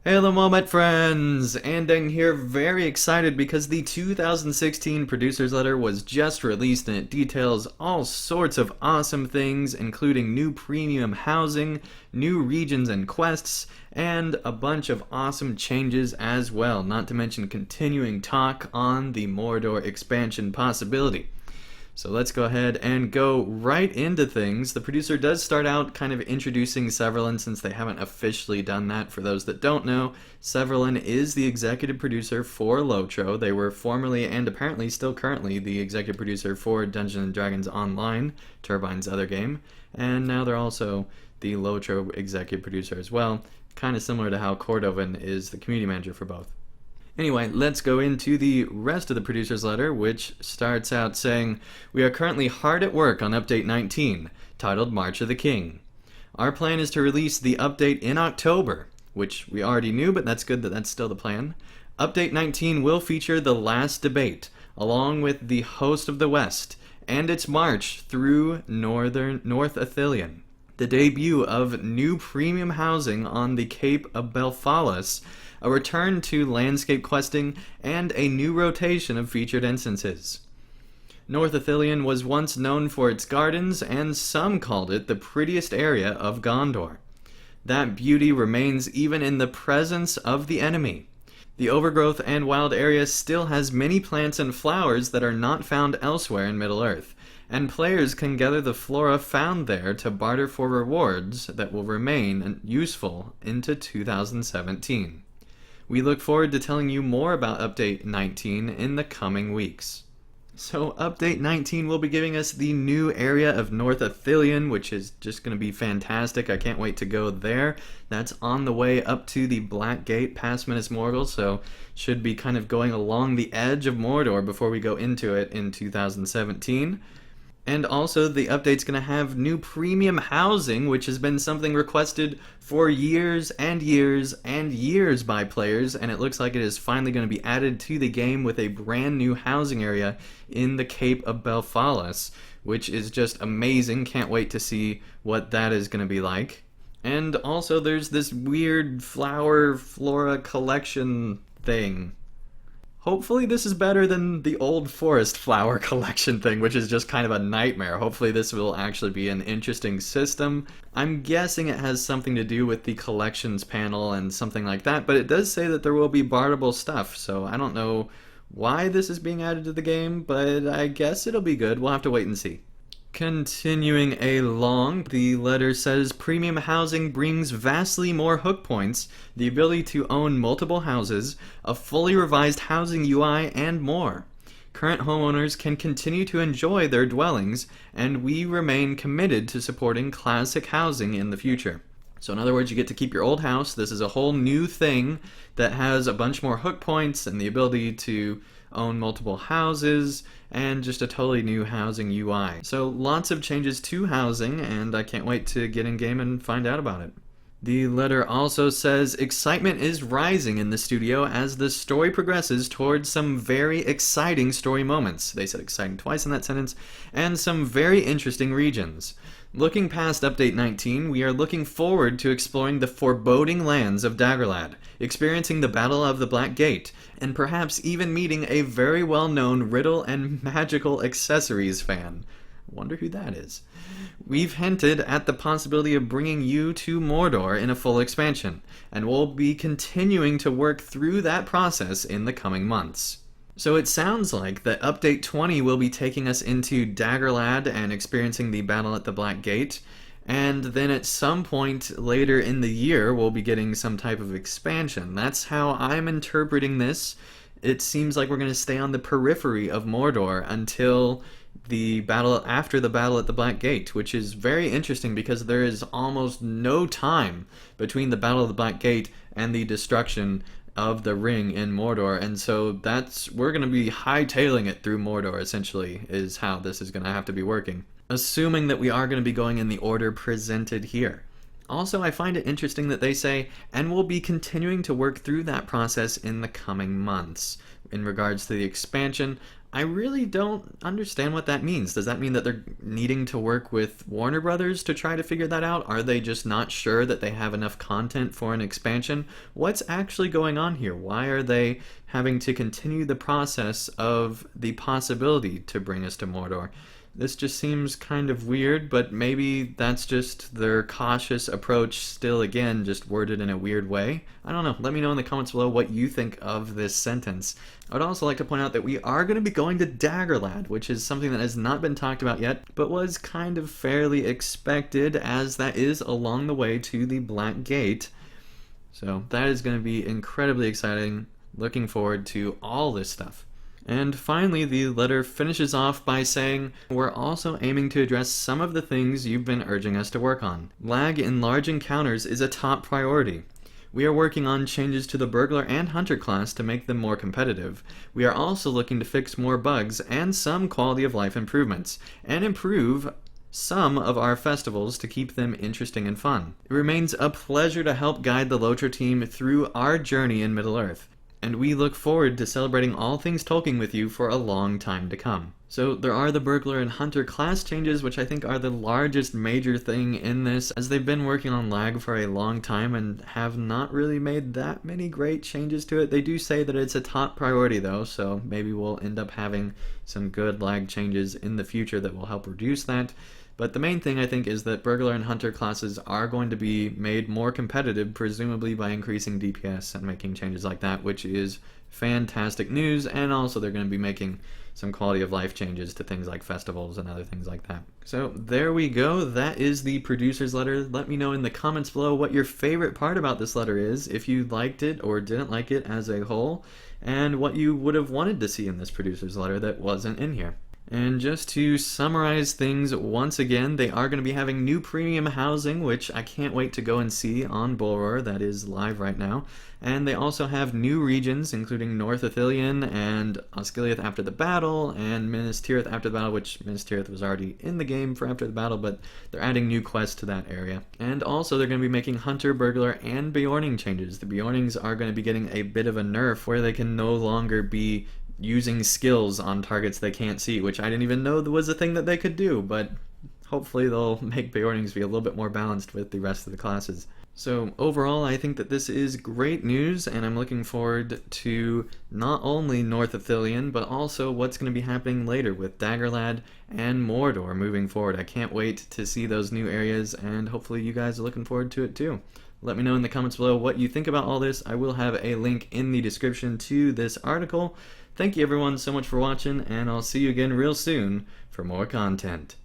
Hello Moment friends! Andeng here, very excited because the 2016 Producer's Letter was just released and it details all sorts of awesome things, including new premium housing, new regions and quests, and a bunch of awesome changes as well, not to mention continuing talk on the Mordor expansion possibility. So let's go ahead and go right into things. The producer does start out kind of introducing Severlin since they haven't officially done that. For those that don't know, Severlin is the executive producer for LOTRO. They were formerly and apparently still currently the executive producer for Dungeons & Dragons Online, Turbine's other game, and now they're also the LOTRO executive producer as well, kind of similar to how Cordovan is the community manager for both. Anyway, let's go into the rest of the producer's letter, which starts out saying, "We are currently hard at work on Update 19, titled March of the King. Our plan is to release the update in October," which we already knew, but that's good that that's still the plan. "Update 19 will feature the last debate, along with the host of the West, and its march through North Ithilien. The debut of new premium housing on the Cape of Belfalis, a return to landscape questing, and a new rotation of featured instances. North Ithilien was once known for its gardens, and some called it the prettiest area of Gondor. That beauty remains even in the presence of the enemy. The overgrowth and wild area still has many plants and flowers that are not found elsewhere in Middle-earth, and players can gather the flora found there to barter for rewards that will remain useful into 2017. We look forward to telling you more about Update 19 in the coming weeks." So Update 19 will be giving us the new area of North Ithilien, which is just going to be fantastic. I can't wait to go there. That's on the way up to the Black Gate past Minas Morgul, so should be kind of going along the edge of Mordor before we go into it in 2017. And also, the update's going to have new premium housing, which has been something requested for years and years and years by players, and it looks like it is finally going to be added to the game with a brand new housing area in the Cape of Belfalis, which is just amazing. Can't wait to see what that is going to be like. And also, there's this weird flora collection thing. Hopefully this is better than the old forest flower collection thing, which is just kind of a nightmare. Hopefully this will actually be an interesting system. I'm guessing it has something to do with the collections panel and something like that, but it does say that there will be barterable stuff, so I don't know why this is being added to the game, but I guess it'll be good. We'll have to wait and see. Continuing along, the letter says, "Premium housing brings vastly more hook points, the ability to own multiple houses, a fully revised housing UI, and more. Current homeowners can continue to enjoy their dwellings, and we remain committed to supporting classic housing in the future." So in other words, you get to keep your old house. This is a whole new thing that has a bunch more hook points and the ability to own multiple houses, and just a totally new housing UI. So lots of changes to housing, and I can't wait to get in game and find out about it. The letter also says, "Excitement is rising in the studio as the story progresses towards some very exciting story moments." They said exciting twice in that sentence. "And some very interesting regions. Looking past Update 19, we are looking forward to exploring the foreboding lands of Daggerlad, experiencing the Battle of the Black Gate, and perhaps even meeting a very well-known riddle and magical accessories fan." Wonder who that is. "We've hinted at the possibility of bringing you to Mordor in a full expansion, and we'll be continuing to work through that process in the coming months." So it sounds like that Update 20 will be taking us into Daggerlad and experiencing the Battle at the Black Gate, and then at some point later in the year we'll be getting some type of expansion. That's how I'm interpreting this. It seems like we're going to stay on the periphery of Mordor until after the Battle at the Black Gate, which is very interesting because there is almost no time between the Battle of the Black Gate and the destruction of the ring in Mordor, and so we're going to be hightailing it through Mordor, essentially, is how this is going to have to be working, assuming that we are going to be going in the order presented here. Also, I find it interesting that they say, "and we'll be continuing to work through that process in the coming months." In regards to the expansion, I really don't understand what that means. Does that mean that they're needing to work with Warner Brothers to try to figure that out? Are they just not sure that they have enough content for an expansion? What's actually going on here? Why are they having to continue the process of the possibility to bring us to Mordor? This just seems kind of weird, but maybe that's just their cautious approach, still again, just worded in a weird way. I don't know. Let me know in the comments below what you think of this sentence. I would also like to point out that we are going to be going to Daggerlad, which is something that has not been talked about yet, but was kind of fairly expected, as that is along the way to the Black Gate. So that is going to be incredibly exciting. Looking forward to all this stuff. And finally, the letter finishes off by saying, we're also aiming to address some of the things you've been urging us to work on. Lag in large encounters is a top priority. We are working on changes to the Burglar and Hunter class to make them more competitive. We are also looking to fix more bugs and some quality of life improvements, and improve some of our festivals to keep them interesting and fun. It remains a pleasure to help guide the LOTRO team through our journey in Middle-earth, and we look forward to celebrating all things Tolkien with you for a long time to come. So there are the Burglar and Hunter class changes, which I think are the largest major thing in this, as they've been working on lag for a long time and have not really made that many great changes to it. They do say that it's a top priority though, so maybe we'll end up having some good lag changes in the future that will help reduce that. But the main thing I think is that Burglar and Hunter classes are going to be made more competitive, presumably by increasing DPS and making changes like that, which is fantastic news, and also they're going to be making some quality of life changes to things like festivals and other things like that. So there we go, that is the producer's letter. Let me know in the comments below what your favorite part about this letter is, if you liked it or didn't like it as a whole, and what you would have wanted to see in this producer's letter that wasn't in here. And just to summarize things once again, they are going to be having new premium housing, which I can't wait to go and see on Bullroar. That is live right now. And they also have new regions, including North Ithilien and Osgiliath after the battle, and Minas Tirith after the battle, which Minas Tirith was already in the game for after the battle, but they're adding new quests to that area. And also they're going to be making Hunter, Burglar, and Beorning changes. The Beornings are going to be getting a bit of a nerf, where they can no longer be using skills on targets they can't see, which I didn't even know was a thing that they could do, but hopefully they'll make Beornings be a little bit more balanced with the rest of the classes. So overall, I think that this is great news, and I'm looking forward to not only North Ithilien, but also what's going to be happening later with Daggerlad and Mordor moving forward. I can't wait to see those new areas, and hopefully you guys are looking forward to it too. Let me know in the comments below what you think about all this. I will have a link in the description to this article. Thank you everyone so much for watching, and I'll see you again real soon for more content.